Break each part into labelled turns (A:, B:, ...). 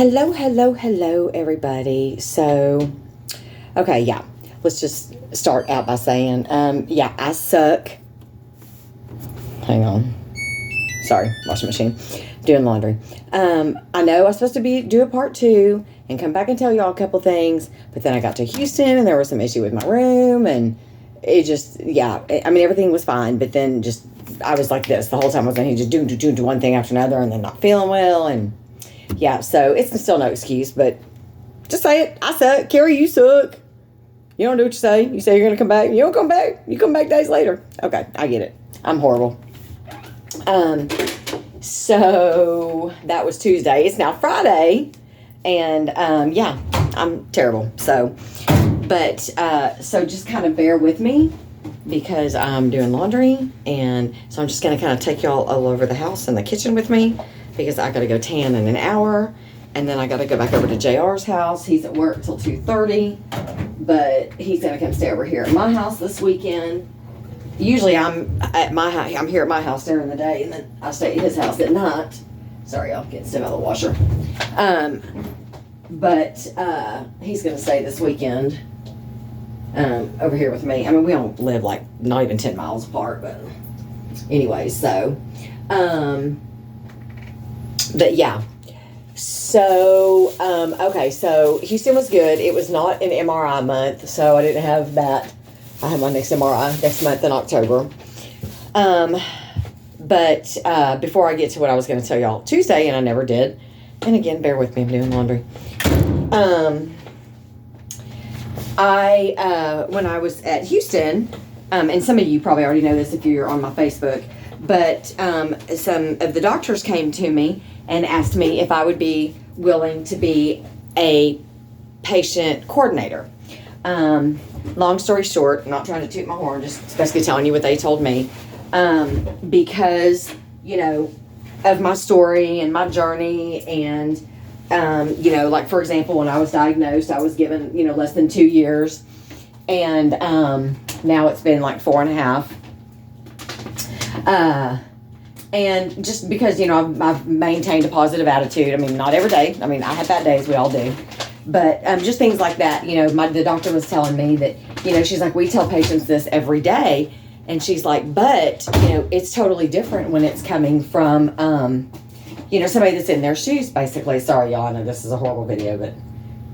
A: Hello, everybody. So, okay, yeah. Let's just start out by saying, I suck. Hang on. Sorry, washing machine. Doing laundry. I know I was supposed to do a part 2 and come back and tell y'all a couple things, but then I got to Houston and there was some issue with my room and it just, everything was fine, but then just, I was like this the whole time. I was like, just do one thing after another and then not feeling well and so it's still no excuse, but just say it. I suck. Carri, you suck. You don't do what you say. You say you're going to come back. You don't come back. You come back days later. Okay, I get it. I'm horrible. So that was Tuesday. It's now Friday. And, I'm terrible. So just kind of bear with me because I'm doing laundry. And so I'm just going to kind of take y'all all over the house and the kitchen with me because I got to go tan in an hour. And then I got to go back over to JR's house. He's at work till 2:30, but he's going to come stay over here at my house this weekend. Usually I'm here at my house during the day, and then I stay at his house at night. Sorry, y'all, getting stuff out of the washer. But he's going to stay this weekend over here with me. I mean, we don't live like not even 10 miles apart, but anyway, so, but yeah. So, okay, so Houston was good. It was not an MRI month, so I didn't have that. I have my next MRI next month in October. But before I get to what I was going to tell y'all Tuesday, and I never did, and again, bear with me, I'm doing laundry. When I was at Houston, and some of you probably already know this if you're on my Facebook, but some of the doctors came to me and asked me if I would be willing to be a patient coordinator. Long story short, I'm not trying to toot my horn, just basically telling you what they told me. Because, of my story and my journey and, like for example, when I was diagnosed, I was given, less than 2 years. And now it's been like 4.5. And just because, I've maintained a positive attitude. I mean, not every day. I mean, I have bad days. We all do. But just things like that. The doctor was telling me that, she's like, we tell patients this every day. And she's like, but, it's totally different when it's coming from, somebody that's in their shoes, basically. Sorry, y'all. I know this is a horrible video, but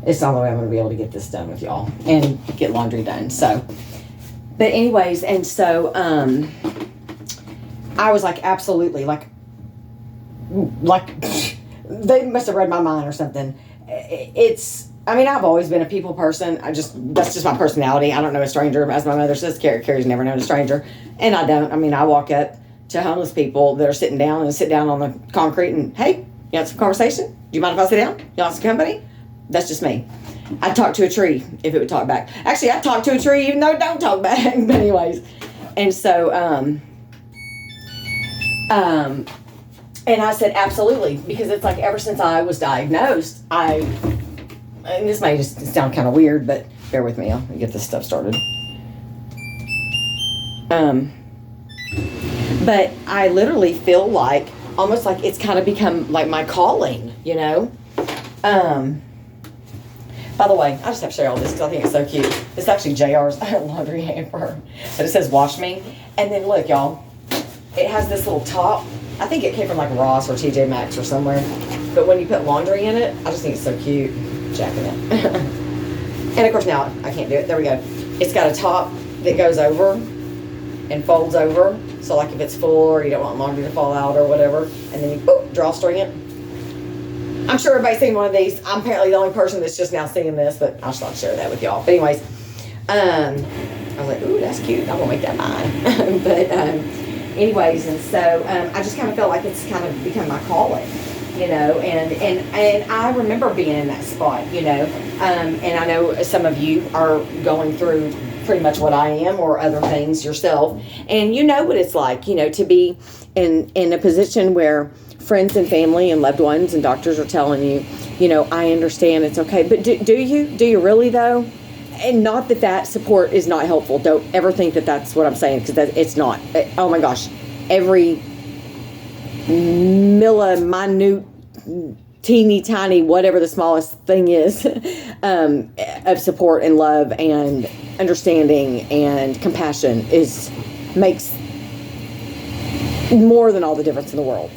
A: it's the only way I'm going to be able to get this done with y'all and get laundry done. So, but anyways, and so, I was like, absolutely, like they must have read my mind or something. I've always been a people person. That's just my personality. I don't know a stranger. As my mother says, Carri's never known a stranger. And I don't. I walk up to homeless people that are sitting down and sit down on the concrete and, hey, you want some conversation? Do you mind if I sit down? You want some company? That's just me. I'd talk to a tree if it would talk back. Actually, I'd talk to a tree even though it don't talk back. But anyways. And so, and I said, absolutely, because it's like ever since I was diagnosed, and this may just sound kind of weird, but bear with me, I'll get this stuff started. But I literally feel like, almost like it's kind of become like my calling, By the way, I just have to show you all this because I think it's so cute. It's actually JR's laundry hamper, but it says wash me. And then look, y'all. It has this little top. I think it came from like Ross or TJ Maxx or somewhere. But when you put laundry in it, I just think it's so cute. Jacking it. And of course now I can't do it. There we go. It's got a top that goes over and folds over. So like if it's full or you don't want laundry to fall out or whatever. And then you drawstring it. I'm sure everybody's seen one of these. I'm apparently the only person that's just now seeing this, but I just thought I'd share that with y'all. But anyways, I was like, ooh, that's cute. I'm gonna make that mine. But anyways, and so I just kind of feel like it's kind of become my calling, and I remember being in that spot, and I know some of you are going through pretty much what I am or other things yourself, and you know what it's like, to be in a position where friends and family and loved ones and doctors are telling you, I understand, it's okay, but do you really though? And not that support is not helpful. Don't ever think that that's what I'm saying, because it's not. Oh my gosh. Every minute teeny tiny, whatever the smallest thing is, of support and love and understanding and compassion makes more than all the difference in the world.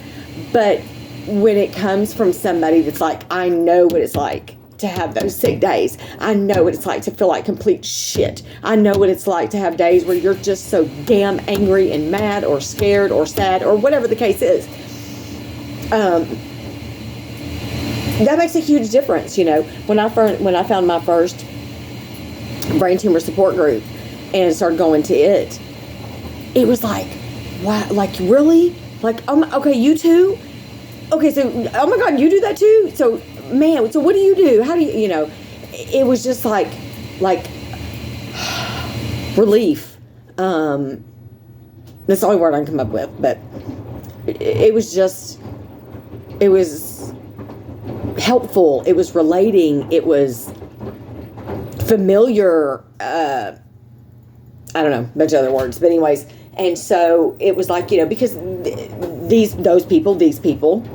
A: But when it comes from somebody that's like, I know what it's like to have those sick days. I know what it's like to feel like complete shit. I know what it's like to have days where you're just so damn angry and mad or scared or sad or whatever the case is. That makes a huge difference, you know. When I found my first brain tumor support group and started going to it, it was like, wow, like really? Like, okay, you too? Okay, so, oh my God, you do that too? So, man, so what do you do? How do you know? It was just like relief. That's the only word I can come up with, but it was helpful. It was relating. It was familiar. I don't know, a bunch of other words, but anyways. And so it was like, you know, because these people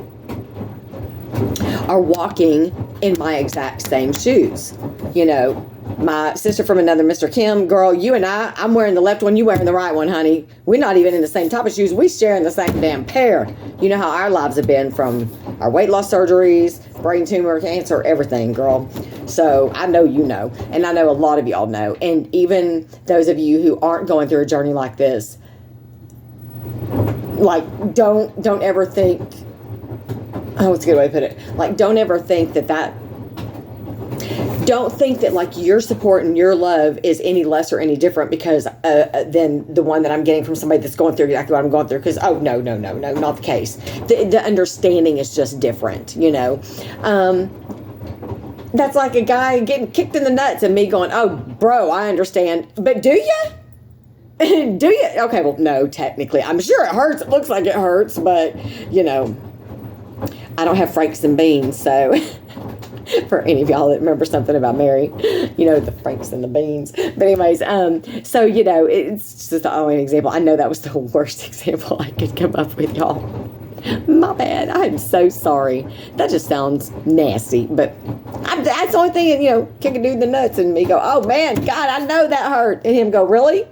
A: are walking in my exact same shoes. You know, my sister from another Mr. Kim, girl, you and I'm wearing the left one, you wearing the right one, honey. We're not even in the same type of shoes. We sharing the same damn pair. You know how our lives have been, from our weight loss surgeries, brain tumor, cancer, everything, girl. So I know you know, and I know a lot of y'all know. And even those of you who aren't going through a journey like this, like, don't ever think, oh, what's a good way to put it? Like, don't ever think don't think that like your support and your love is any less or any different because than the one that I'm getting from somebody that's going through exactly what I'm going through. Because, oh, no, not the case. The understanding is just different, you know. That's like a guy getting kicked in the nuts and me going, oh, bro, I understand. But do you? Do you? Okay, well, no, technically. I'm sure it hurts. It looks like it hurts, but, you know, I don't have Franks and beans, so for any of y'all that remember something about Mary, you know, the Franks and the beans. But anyways, so, you know, it's just the only example. I know that was the worst example I could come up with, y'all. My bad. I'm so sorry. That just sounds nasty, but that's the only thing, you know, kick a dude in the nuts and me go, oh, man, God, I know that hurt. And him go, really?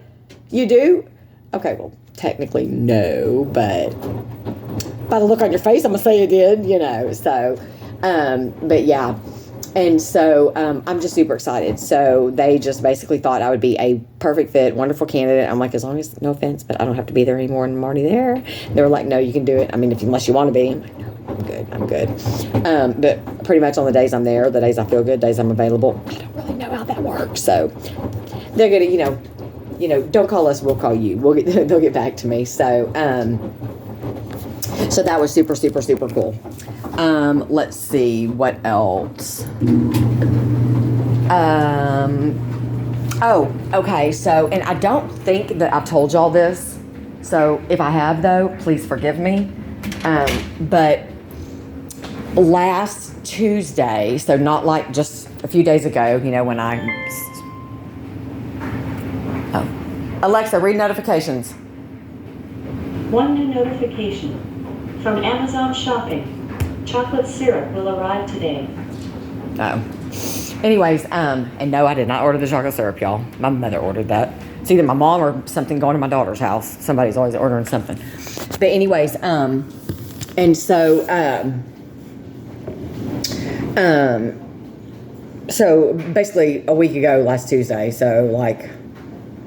A: You do? Okay, well, technically no, but by the look on your face, I'm going to say you did, you know, so, but yeah. And so, I'm just super excited. So they just basically thought I would be a perfect fit, wonderful candidate. I'm like, as long as, no offense, but I don't have to be there anymore and I'm already there. They were like, no, you can do it. I mean, unless you want to be. I'm like, no, I'm good. But pretty much on the days I'm there, the days I feel good, days I'm available, I don't really know how that works. So they're going to, you know, don't call us, we'll call you. They'll get back to me. So, so that was super, super, super cool. Let's see what else. Oh, okay. So, and I don't think that I've told y'all this. So if I have, though, please forgive me. But last Tuesday, so not like just a few days ago, you know, when Alexa, read notifications.
B: One new notification from Amazon Shopping. Chocolate syrup will arrive today.
A: Oh. Anyways, and no, I did not order the chocolate syrup, y'all. My mother ordered that. It's either my mom or something going to my daughter's house. Somebody's always ordering something. But anyways, and so, so basically a week ago, last Tuesday, so like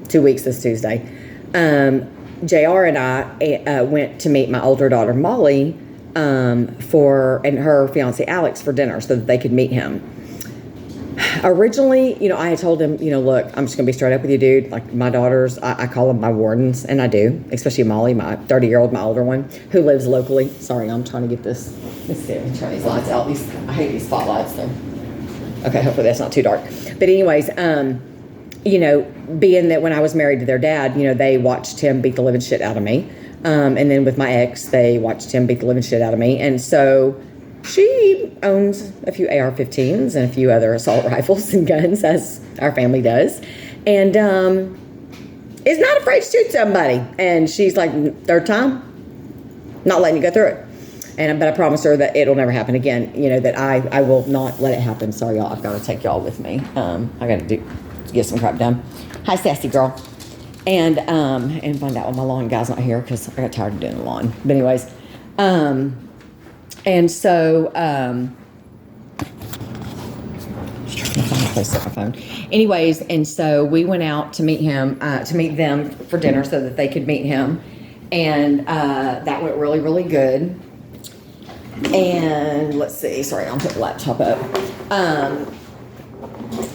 A: 2 weeks this Tuesday, JR and I went to meet my older daughter, Molly, and her fiance, Alex, for dinner so that they could meet him. Originally, you know, I had told him, you know, look, I'm just going to be straight up with you, dude. Like, my daughters, I call them my wardens, and I do, especially Molly, my 30-year-old, my older one, who lives locally. Sorry, I'm trying to get this. Let's see, let me turn these lights out. I hate these spotlights. Okay, hopefully that's not too dark. But anyways, you know, being that when I was married to their dad, you know, they watched him beat the living shit out of me. And then with my ex, they watched him beat the living shit out of me. And so she owns a few AR-15s and a few other assault rifles and guns, as our family does. And is not afraid to shoot somebody. And she's like, third time, not letting you go through it. But I promised her that it'll never happen again. You know, that I will not let it happen. Sorry, y'all. I've got to take y'all with me. I got to get some crap done. Hi, sassy girl. And find out when my lawn guy's not here because I got tired of doing the lawn. But anyways, and so just trying to find a place to set my phone. Anyways, and so we went out to meet him, to meet them for dinner so that they could meet him, and that went really, really good. And let's see, sorry, I'll put the laptop up.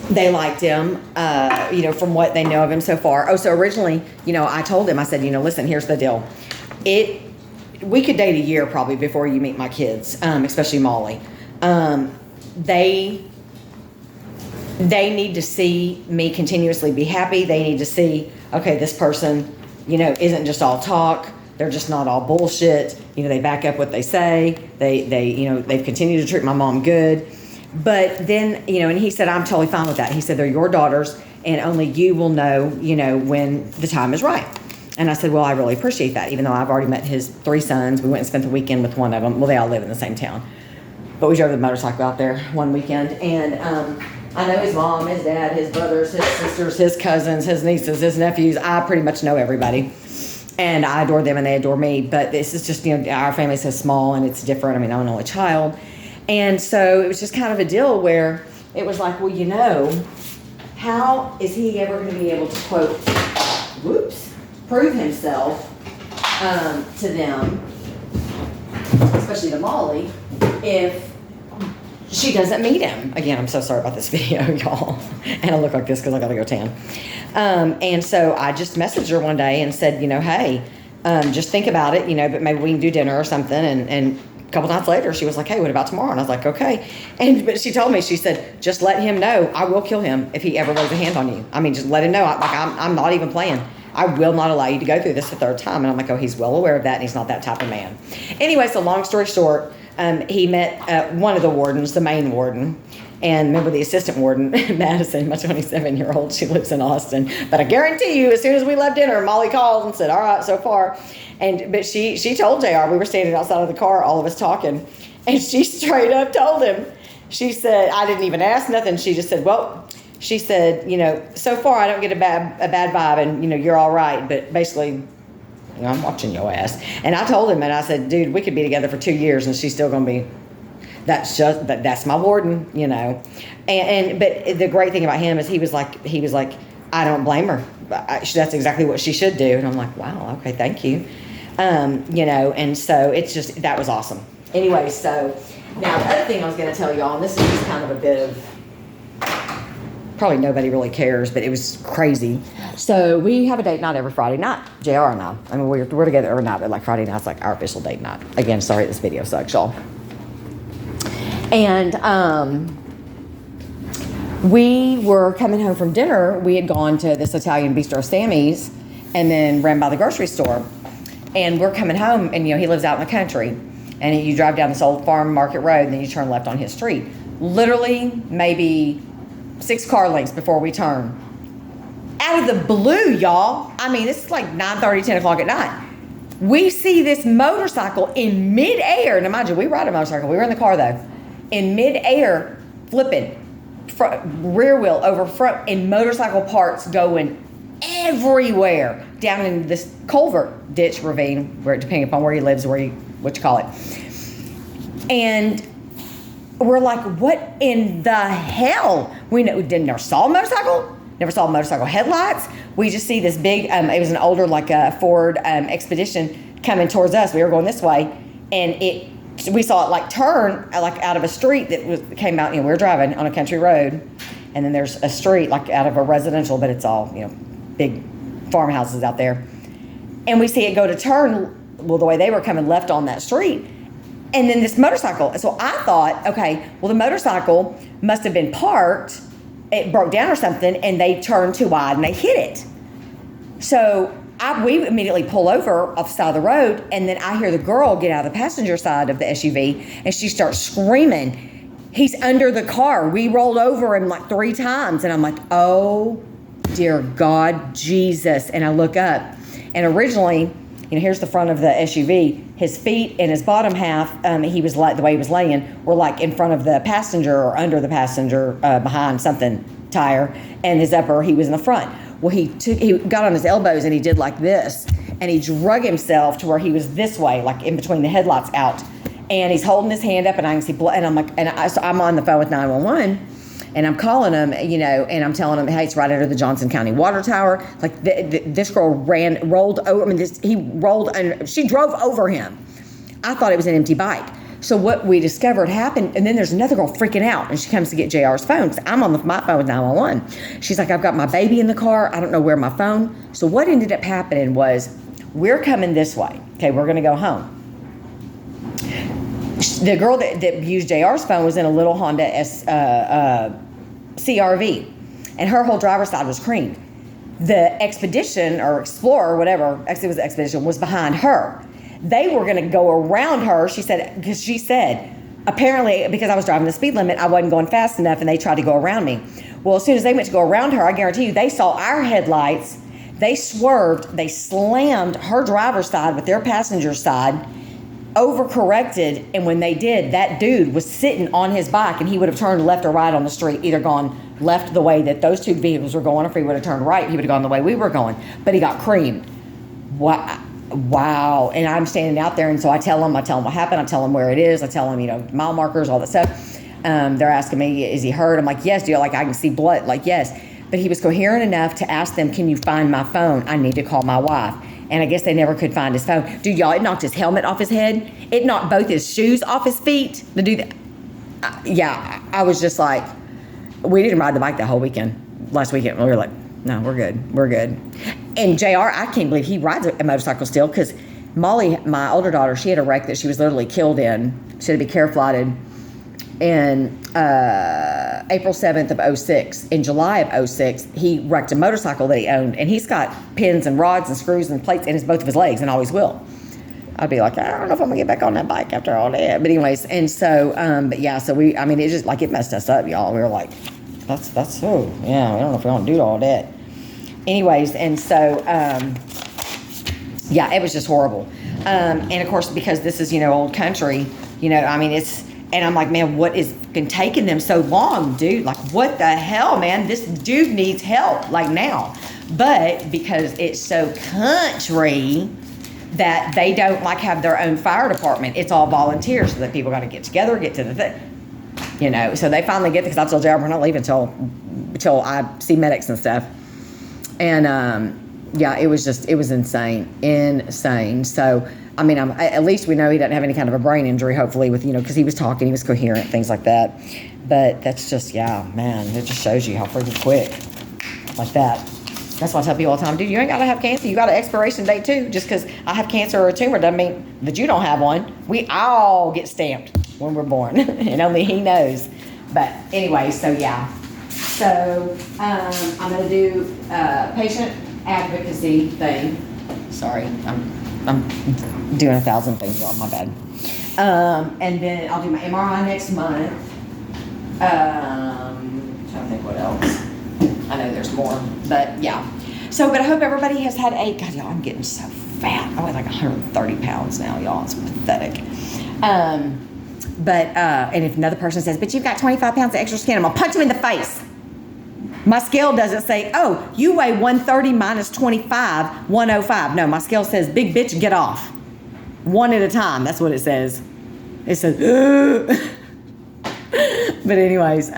A: They liked him, you know, from what they know of him so far. Oh, so originally, you know, I told him, I said, you know, listen, here's the deal. We could date a year probably before you meet my kids, especially Molly. They need to see me continuously be happy. They need to see, okay, this person, you know, isn't just all talk. They're just not all bullshit. You know, they back up what they say. They, you know, they've continued to treat my mom good. But then, you know, and he said, I'm totally fine with that. He said, they're your daughters and only you will know, you know, when the time is right. And I said, well, I really appreciate that. Even though I've already met his 3 sons. We went and spent the weekend with one of them. Well, they all live in the same town. But we drove the motorcycle out there one weekend. And I know his mom, his dad, his brothers, his sisters, his cousins, his nieces, his nephews. I pretty much know everybody. And I adore them and they adore me. But this is just, you know, our family's so small and it's different. I mean, I'm an only child. And so it was just kind of a deal where it was like, well, you know, how is he ever going to be able to, quote, prove himself to them, especially to Molly, if she doesn't meet him? Again, I'm so sorry about this video, y'all. And I look like this because I got to go tan. And so I just messaged her one day and said, you know, hey, just think about it, you know, but maybe we can do dinner or something. And a couple nights later, she was like, hey, what about tomorrow? And I was like, okay. But she told me, she said, just let him know I will kill him if he ever lays a hand on you. I mean, just let him know. I'm not even playing. I will not allow you to go through this a 3rd time. And I'm like, oh, he's well aware of that and he's not that type of man. Anyway, so long story short, he met one of the wardens, the main warden. And remember the assistant warden, Madison, my 27-year-old, she lives in Austin. But I guarantee you, as soon as we left dinner, Molly called and said, all right, so far. But she told JR, we were standing outside of the car, all of us talking. And she straight up told him, she said, I didn't even ask nothing. She just said, well, she said, you know, so far I don't get a bad vibe and, you know, you're all right. But basically, you know, I'm watching your ass. And I told him, and I said, dude, we could be together for 2 years and she's still going to be, that's my warden, you know. But the great thing about him is he was like, I don't blame her. That's exactly what she should do. And I'm like, wow, okay, thank you. You know, and so it's just, that was awesome. Anyway, so now the other thing I was going to tell y'all, and this is just kind of a bit of, probably nobody really cares, but it was crazy. So we have a date night every Friday night, JR and I. I mean, we're together every night, but like Friday night's like our official date night. Again, sorry this video sucks, y'all. And we were coming home from dinner. We had gone to this Italian bistro, Sammy's, and then ran by the grocery store. And we're coming home, and, you know, he lives out in the country. And you drive down this old farm market road, and then you turn left on his street. Literally, maybe 6 car lengths before we turn. Out of the blue, y'all. I mean, this is like 9:30, 10 o'clock at night. We see this motorcycle in midair. Now, mind you, we ride a motorcycle. We were in the car, though. In midair, flipping. Rear wheel over front, and motorcycle parts going everywhere down in this culvert, ditch, ravine, where depending upon where he lives, what you call it. And we're like, what in the hell? We never saw a motorcycle, never saw motorcycle headlights. We just see this big, it was an older, like a Ford Expedition coming towards us. We were going this way, and we saw it like turn like out of a street that came out, you know, we were driving on a country road, and then there's a street like out of a residential, but it's all, you know, big farmhouses out there. And we see it go to turn, well, the way they were coming left on that street. And then this motorcycle. And so I thought, okay, well, the motorcycle must have been parked. It broke down or something, and they turned too wide and they hit it. So we immediately pull over off the side of the road, and then I hear the girl get out of the passenger side of the SUV, and she starts screaming, he's under the car. We rolled over him like 3 times, and I'm like, oh, dear God, Jesus. And I look up, and originally here's the front of the SUV. His feet and his bottom half, he was like, the way he was laying, were like in front of the passenger or under the passenger, behind something tire, and his upper, he was in the front. Well, he got on his elbows and he did like this, and he drug himself to where he was this way, like in between the headlights out, and he's holding his hand up, and I can see blood, and I'm like, so I'm on the phone with 911. And I'm calling him, and I'm telling him, hey, it's right under the Johnson County water tower. Like, this girl rolled over. I mean, he rolled, and she drove over him. I thought it was an empty bike. So what we discovered happened, and then there's another girl freaking out, and she comes to get JR's phone. So I'm on my phone with 911. She's like, I've got my baby in the car. I don't know where my phone. So what ended up happening was, we're coming this way. Okay, we're going to go home. The girl that used JR's phone was in a little Honda CRV, and her whole driver's side was creamed. The Expedition or Explorer, whatever, actually it was the Expedition, was behind her. They were going to go around her, she said, because she said, apparently, because I was driving the speed limit, I wasn't going fast enough, and they tried to go around me. Well, as soon as they went to go around her, I guarantee you, they saw our headlights, they swerved, they slammed her driver's side with their passenger side, overcorrected, and when they did, that dude was sitting on his bike, and he would have turned left or right on the street, either gone left the way that those two vehicles were going, or if he would have turned right, he would have gone the way we were going, but he got creamed. Wow. And I'm standing out there, and so I tell him what happened, I tell him where it is, I tell him, mile markers, all that stuff. They're asking me, is he hurt? I'm like, yes, dude, like, I can see blood, like, yes. But he was coherent enough to ask them, can you find my phone? I need to call my wife. And I guess they never could find his phone. Dude, y'all, it knocked his helmet off his head. It knocked both his shoes off his feet. The dude, I was just like, we didn't ride the bike that whole weekend. Last weekend, we were like, no, we're good. And JR, I can't believe he rides a motorcycle still, because Molly, my older daughter, she had a wreck that she was literally killed in. She had to be care flighted in April 7th of 06. In July of 06, he wrecked a motorcycle that he owned, and he's got pins and rods and screws and plates in both of his legs, and always will. I'd be like, I don't know if I'm gonna get back on that bike after all that. But anyways, and so, but yeah, so it just, like, it messed us up, y'all. We were like, that's so, yeah, I don't know if we want to do all that. Anyways, and so, yeah, it was just horrible. And of course, because this is, old country, and I'm like, man, what is been taking them so long, dude? Like, what the hell, man? This dude needs help, like, now. But because it's so country that they don't, like, have their own fire department. It's all volunteers, so that people got to get together, get to the thing. So they finally get, because I told JR we're not leaving until I see medics and stuff. And, yeah, it was insane. So, at least we know he doesn't have any kind of a brain injury, hopefully, with, because he was talking, he was coherent, things like that. But that's just, yeah, man, it just shows you how freaking quick, like that. That's why I tell people all the time, dude, you ain't got to have cancer. You got an expiration date, too. Just because I have cancer or a tumor doesn't mean that you don't have one. We all get stamped when we're born, and only he knows. But anyway, so, yeah. So, I'm going to do patient advocacy thing. Sorry, I'm doing 1,000 things on my bad. And then I'll do my MRI next month. Trying to think what else. I know there's more, but yeah. So, but I hope everybody has had God, y'all, I'm getting so fat. I weigh like 130 pounds now, y'all. It's pathetic. And if another person says, but you've got 25 pounds of extra skin, I'm gonna punch them in the face. My scale doesn't say, oh, you weigh 130 minus 25, 105. No, my scale says, big bitch, get off. One at a time. That's what it says. It says, but anyways,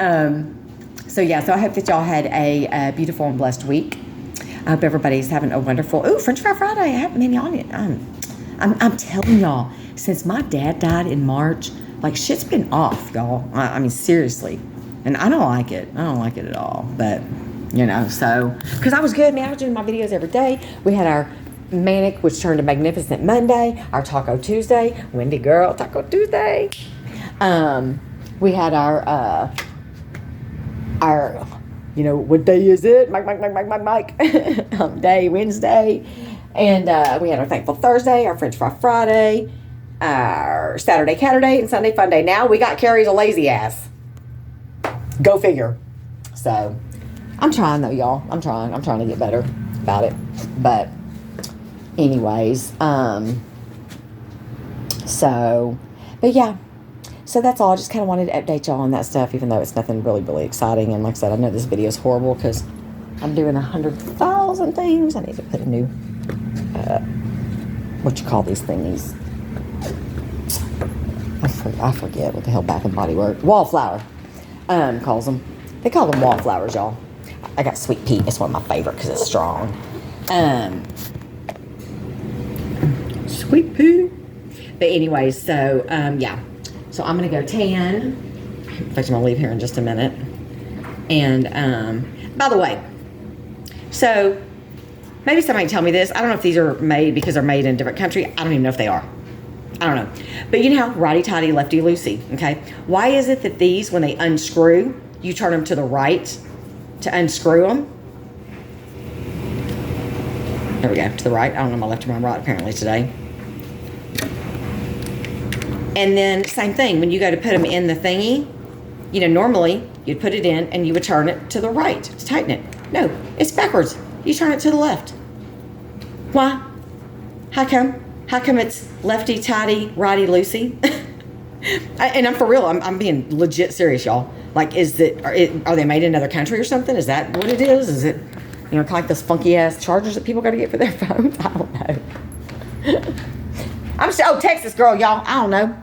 A: so yeah, so I hope that y'all had a beautiful and blessed week. I hope everybody's having a wonderful, French Fry Friday. I'm telling y'all, since my dad died in March, like, shit's been off, y'all. Seriously. And I don't like it. I don't like it at all. But, so, because I was good, man. I was doing my videos every day. We had our Manic, which turned to Magnificent Monday, our Taco Tuesday, Wendy Girl, Taco Tuesday. We had our, what day is it? Mike. Day, Wednesday. And we had our Thankful Thursday, our French Fry Friday, our Saturday Catterday, and Sunday Fun Day. Now we got Carri's a lazy ass. Go figure. So, I'm trying though, y'all. I'm trying to get better about it. But, anyways, so, but yeah. So that's all. I just kind of wanted to update y'all on that stuff, even though it's nothing really, really exciting. And like I said, I know this video is horrible because I'm doing 100,000 things. I need to put a new, what you call these thingies? I forget what the hell Bath and Body Works. Wallflower, calls them. They call them wallflowers, y'all. I got Sweet Pea. It's one of my favorite because it's strong. Sweet Pea. But anyways, so, yeah. So I'm going to go tan. In fact, I'm going to leave here in just a minute. And, by the way, so maybe somebody tell me this. I don't know if these are made because they're made in a different country. I don't even know if they are. I don't know. But you know how righty-tighty, lefty-loosey, okay? Why is it that these, when they unscrew, you turn them to the right to unscrew them? There we go, to the right. I don't know my left or my right apparently today. And then same thing, when you go to put them in the thingy, you know, normally you'd put it in and you would turn it to the right to tighten it. No, it's backwards. You turn it to the left. Why? How come? How come it's lefty-tighty, righty-loosey? And I'm for real. I'm being legit serious, y'all. Like, are they made in another country or something? Is that what it is? Is it, you know, kind of like those funky-ass chargers that people got to get for their phones? I don't know. I'm so Texas girl, y'all. I don't know.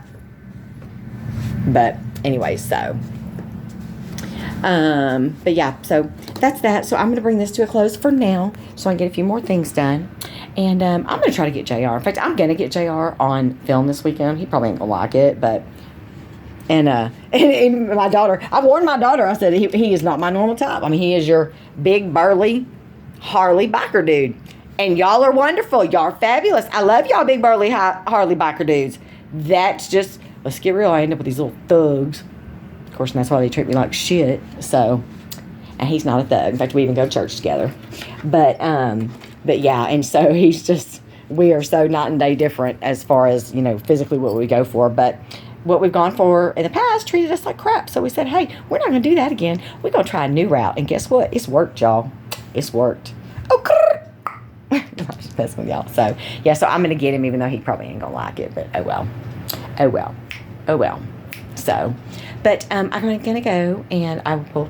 A: But anyway, so. But yeah, so that's that. So I'm going to bring this to a close for now so I can get a few more things done. And I'm going to try to get JR. In fact, I'm going to get JR on film this weekend. He probably ain't going to like it, but... And my daughter, I warned my daughter, I said, he is not my normal type. I mean, he is your big, burly Harley biker dude. And y'all are wonderful. Y'all are fabulous. I love y'all big, burly Harley biker dudes. That's just, let's get real. I end up with these little thugs. Of course, and that's why they treat me like shit. So, and he's not a thug. In fact, we even go to church together. But yeah, and so he's just, we are so night and day different as far as, you know, physically what we go for. But what we've gone for in the past treated us like crap. So we said, hey, we're not going to do that again. We're going to try a new route. And guess what? It's worked, y'all. It's worked. Oh, that's with y'all. So, yeah, so I'm going to get him even though he probably ain't going to like it. But oh, well. Oh, well. Oh, well. So, but I'm going to go and I will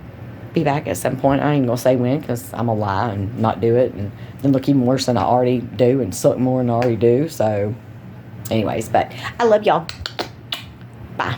A: be back at some point. I ain't even going to say when because I'm going to lie and not do it. And then look even worse than I already do and suck more than I already do. So, anyways, but I love y'all. Bye.